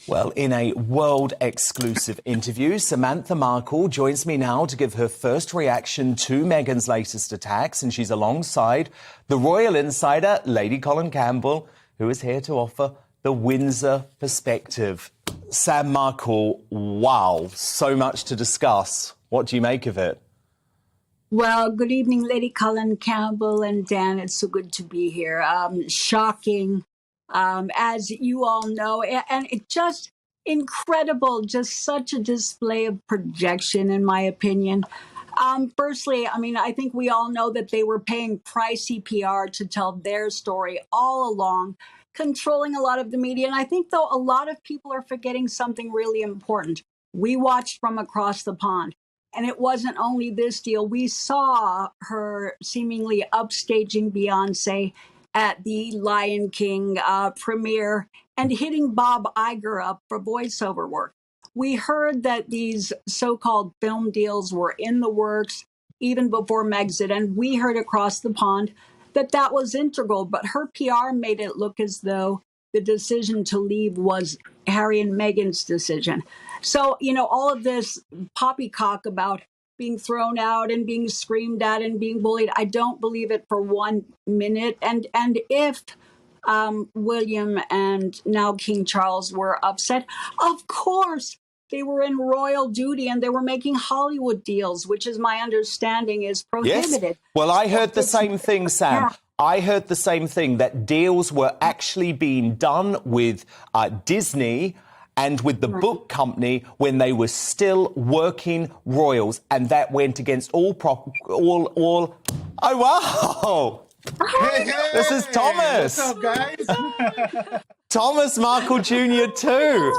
Well, in a world exclusive interview, Samantha Markle joins me now to give her first reaction to Meghan's latest attacks, and she's alongside the royal insider, Lady Colin Campbell, who is here to offer the Windsor perspective. Sam Markle, wow, so much to discuss. What do you make of it? Well, good evening, Lady Colin Campbell and Dan. It's so good to be here. Shocking, as you all know, and it just incredible, just such a display of projection, in my opinion. Firstly, I mean, I think we all know that they were paying pricey PR to tell their story all along, controlling a lot of the media. And I think, though, a lot of people are forgetting something really important. We watched from across the pond. And it wasn't only this deal. We saw her seemingly upstaging Beyonce at the Lion King premiere and hitting Bob Iger up for voiceover work. We heard that these so-called film deals were in the works even before Megxit, and we heard across the pond that that was integral. But her PR made it look as though the decision to leave was Harry and Meghan's decision. So, you know, all of this poppycock about being thrown out and being screamed at and being bullied, I don't believe it for 1 minute. And if William and now King Charles were upset, of course they were in royal duty and they were making Hollywood deals, which is my understanding is prohibited. Yes. Well, I heard the same thing, Sam. Yeah. I heard the same thing, that deals were actually being done with Disney and with the book company when they were still working royals, and that went against all. Oh wow! Hey, This is Thomas. What's up, guys? Thomas Markle Jr. too.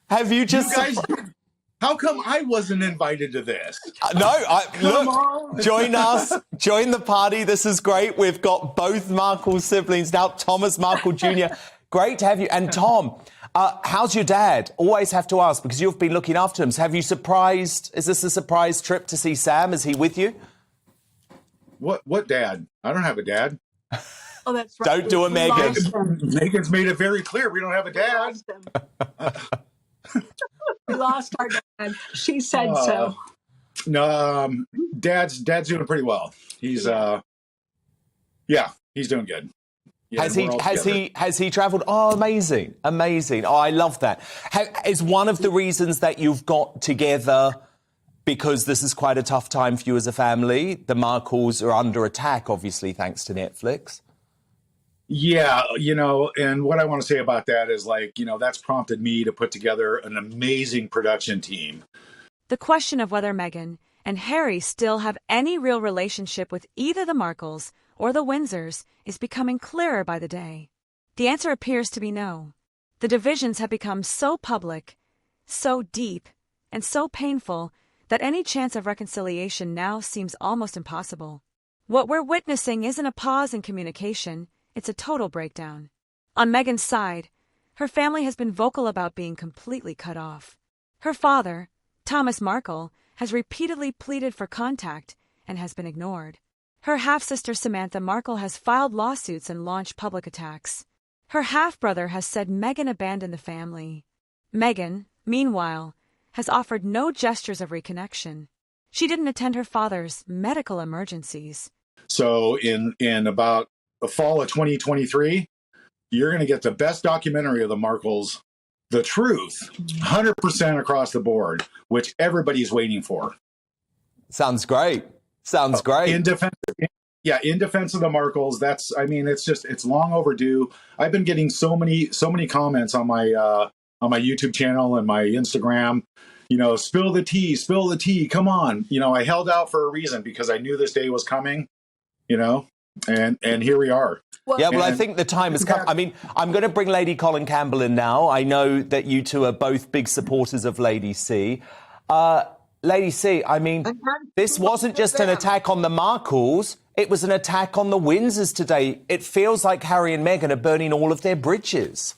Have you just? You guys, how come I wasn't invited to this? Look, join us, join the party. This is great. We've got both Markle siblings now, Thomas Markle Jr. Great to have you. And Tom, how's your dad? Always have to ask because you've been looking after him. So have you surprised? Is this a surprise trip to see Sam? Is he with you? What dad? I don't have a dad. Oh, that's right. Don't do a Meghan. Megan's made it very clear we don't have a dad. We lost our dad. She said so. No, Dad's doing pretty well. He's he's doing good. Yeah, has he travelled? Oh, amazing. Oh, I love that. Is one of the reasons that you've got together because this is quite a tough time for you as a family? The Markles are under attack, obviously, thanks to Netflix. Yeah, you know, and what I want to say about that is, like, you know, that's prompted me to put together an amazing production team. The question of whether Meghan and Harry still have any real relationship with either the Markles or the Windsors is becoming clearer by the day. The answer appears to be no. The divisions have become so public, so deep, and so painful that any chance of reconciliation now seems almost impossible. What we're witnessing isn't a pause in communication. It's a total breakdown. On Meghan's side, her family has been vocal about being completely cut off. Her father, Thomas Markle, has repeatedly pleaded for contact and has been ignored. Her half-sister Samantha Markle has filed lawsuits and launched public attacks. Her half-brother has said Meghan abandoned the family. Meghan, meanwhile, has offered no gestures of reconnection. She didn't attend her father's medical emergencies. So in about the fall of 2023, you're going to get the best documentary of the Markles, The Truth, 100% across the board, which everybody's waiting for. Sounds great. In defense of the Markles, it's long overdue. I've been getting so many comments on my YouTube channel and my Instagram. You know, spill the tea, come on. You know, I held out for a reason because I knew this day was coming, you know. And here we are. Well, I think the time has come. I mean, I'm going to bring Lady Colin Campbell in now. I know that you two are both big supporters of Lady C. Lady C, I mean, this wasn't just an attack on the Markles. It was an attack on the Windsors today. It feels like Harry and Meghan are burning all of their bridges.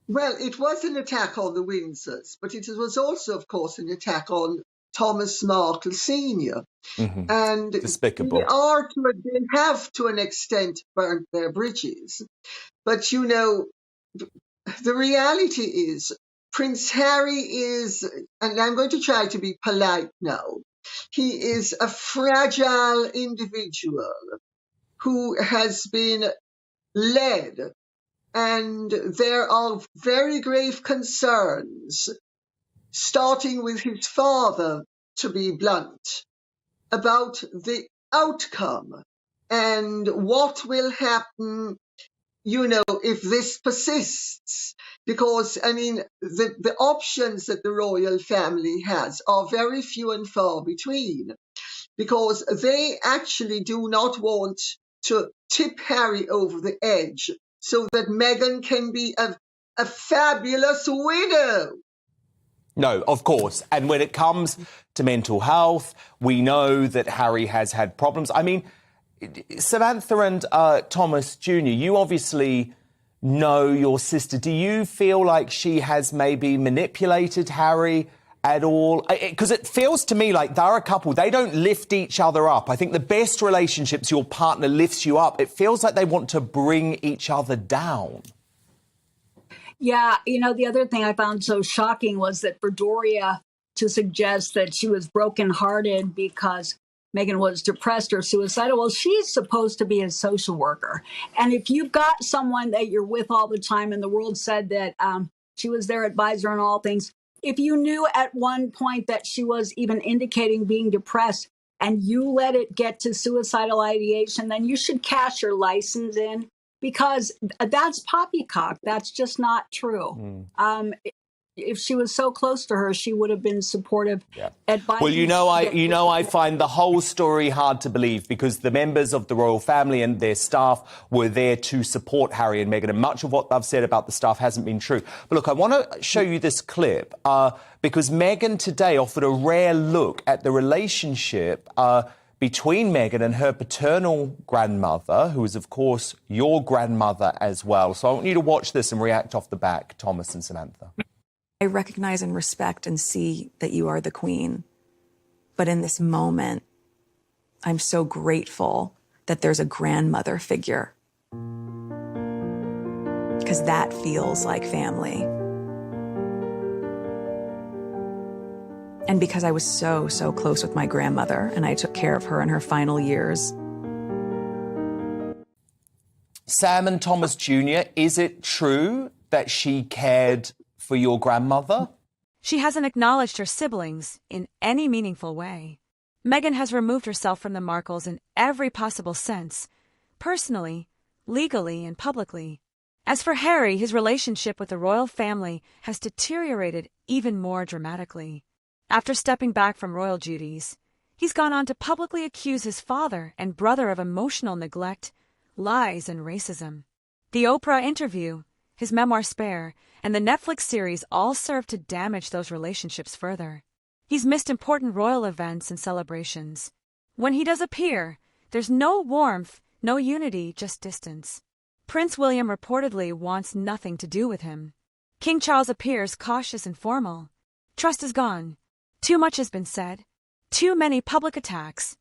Well, it was an attack on the Windsors, but it was also, of course, an attack on Thomas Markle Sr. Mm-hmm. And despicable. They have, to an extent, burnt their bridges. But, you know, the reality is Prince Harry is, and I'm going to try to be polite now, he is a fragile individual who has been led, and there are very grave concerns, starting with his father, to be blunt, about the outcome and what will happen, if this persists. Because, the options that the royal family has are very few and far between, because they actually do not want to tip Harry over the edge so that Meghan can be a fabulous widow. No, of course. And when it comes to mental health, we know that Harry has had problems. I mean, Samantha and Thomas Jr., you obviously know your sister. Do you feel like she has maybe manipulated Harry at all? Because it feels to me like they're a couple. They don't lift each other up. I think the best relationships, your partner lifts you up. It feels like they want to bring each other down. Yeah, the other thing I found so shocking was that for Doria to suggest that she was brokenhearted because Meghan was depressed or suicidal. Well, she's supposed to be a social worker. And if you've got someone that you're with all the time, and the world said that she was their advisor on all things, if you knew at one point that she was even indicating being depressed and you let it get to suicidal ideation, then you should cash your license in, because that's poppycock. That's just not true. If she was so close to her, she would have been supportive. Yeah. Advising. Well, I find the whole story hard to believe, because the members of the royal family and their staff were there to support Harry and Meghan, and much of what they've said about the staff hasn't been true. But look, I want to show you this clip because Meghan today offered a rare look at the relationship between Meghan and her paternal grandmother, who is, of course, your grandmother as well. So I want you to watch this and react off the back, Thomas and Samantha. I recognize and respect and see that you are the queen. But in this moment, I'm so grateful that there's a grandmother figure, because that feels like family. And because I was so, so close with my grandmother and I took care of her in her final years. Sam and Thomas Jr., is it true that she cared for your grandmother? She hasn't acknowledged her siblings in any meaningful way. Meghan has removed herself from the Markles in every possible sense, personally, legally, and publicly. As for Harry, his relationship with the royal family has deteriorated even more dramatically. After stepping back from royal duties, he's gone on to publicly accuse his father and brother of emotional neglect, lies, and racism. The Oprah interview, his memoir Spare, and the Netflix series all serve to damage those relationships further. He's missed important royal events and celebrations. When he does appear, there's no warmth, no unity, just distance. Prince William reportedly wants nothing to do with him. King Charles appears cautious and formal. Trust is gone. Too much has been said. Too many public attacks.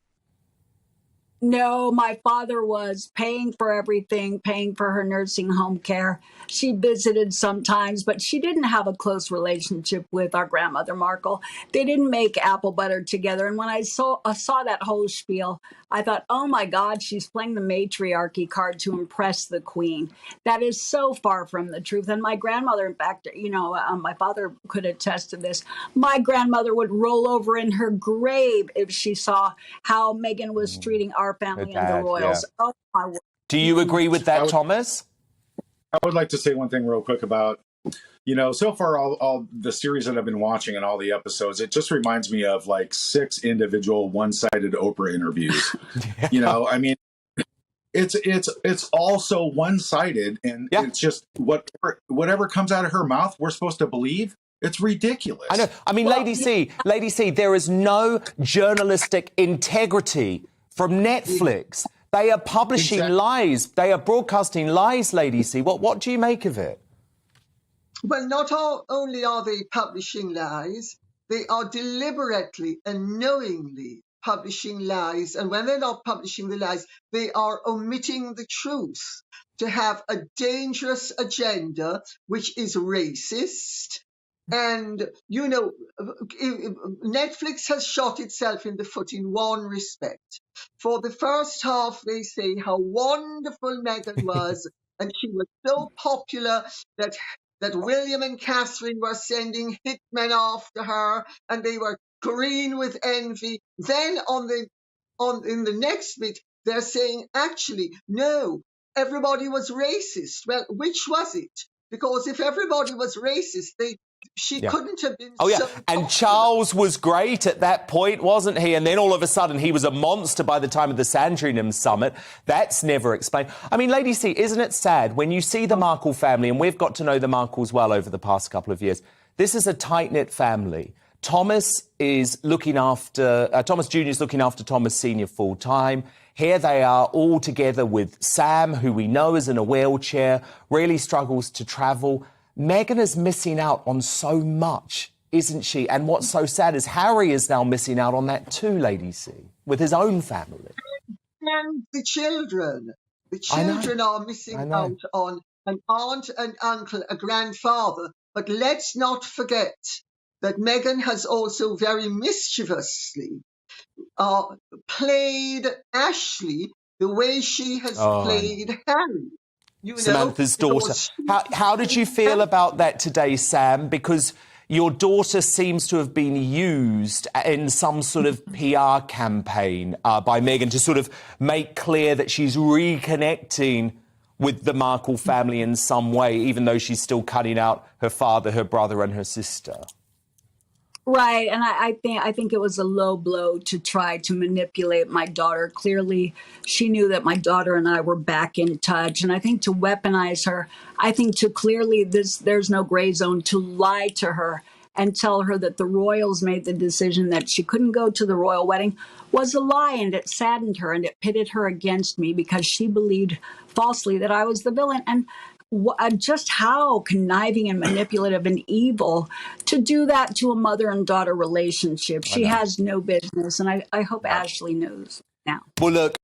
No, my father was paying for everything, paying for her nursing home care. She visited sometimes, but she didn't have a close relationship with our grandmother Markle. They didn't make apple butter together. And when I saw that whole spiel, I thought, oh my God, she's playing the matriarchy card to impress the queen. That is so far from the truth. And my grandmother, in fact, my father could attest to this. My grandmother would roll over in her grave if she saw how Meghan was treating our family and the royals. Yeah. Oh my word. Do you agree with that, Thomas? I would like to say one thing real quick about, so far all the series that I've been watching and all the episodes, it just reminds me of like 6 individual one-sided Oprah interviews. Yeah. It's all so one-sided, and It's just whatever comes out of her mouth, we're supposed to believe. It's ridiculous. I know. I mean, Lady C, there is no journalistic integrity from Netflix. They are publishing lies. They are broadcasting lies, Lady C. What do you make of it? Well, not only are they publishing lies, they are deliberately and knowingly publishing lies. And when they're not publishing the lies, they are omitting the truth. to have a dangerous agenda, which is racist. And, you know, Netflix has shot itself in the foot in one respect. For the first half, they say how wonderful Meghan was, and she was so popular that William and Catherine were sending hitmen after her, and they were green with envy. Then in the next bit, they're saying, actually, no, everybody was racist. Well, which was it? Because if everybody was racist, she couldn't have been Oh, yeah. so And popular. Charles was great at that point, wasn't he? And then all of a sudden he was a monster by the time of the Sandringham summit. That's never explained. I mean, Lady C, isn't it sad when you see the Markle family, and we've got to know the Markles well over the past couple of years. This is a tight-knit family. Thomas is looking after, Thomas Jr. is looking after Thomas Sr. full-time. Here they are all together with Sam, who we know is in a wheelchair, really struggles to travel. Meghan is missing out on so much, isn't she? And what's so sad is Harry is now missing out on that too, Lady C, with his own family. And the children. The children are missing out on an aunt, an uncle, a grandfather. But let's not forget that Meghan has also very mischievously played Ashley the way she has played Harry. You Samantha's know, daughter. How did you feel about that today, Sam? Because your daughter seems to have been used in some sort of PR campaign by Meghan to sort of make clear that she's reconnecting with the Markle family in some way, even though she's still cutting out her father, her brother and her sister. Right, and I think it was a low blow to try to manipulate my daughter. Clearly, she knew that my daughter and I were back in touch, and I think to weaponize her, I think to clearly there's no gray zone, to lie to her and tell her that the royals made the decision that she couldn't go to the royal wedding was a lie, and it saddened her and it pitted her against me because she believed falsely that I was the villain. And just how conniving and manipulative and evil to do that to a mother and daughter relationship. She has no business, and I hope Ashley knows now. Well, look.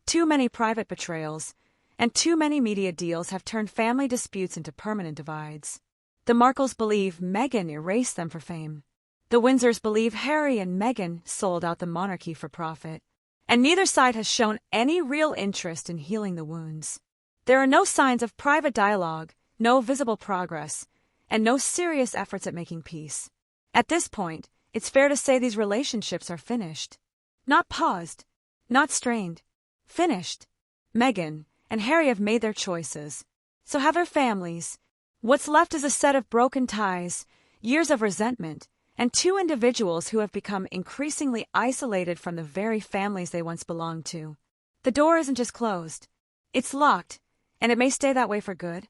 Too many private betrayals and too many media deals have turned family disputes into permanent divides. The Markles believe Meghan erased them for fame. The Windsors believe Harry and Meghan sold out the monarchy for profit. And neither side has shown any real interest in healing the wounds. There are no signs of private dialogue, no visible progress, and no serious efforts at making peace. At this point, it's fair to say these relationships are finished. Not paused, not strained. Finished. Meghan and Harry have made their choices. So have their families. What's left is a set of broken ties, years of resentment, and two individuals who have become increasingly isolated from the very families they once belonged to. The door isn't just closed. It's locked, and it may stay that way for good,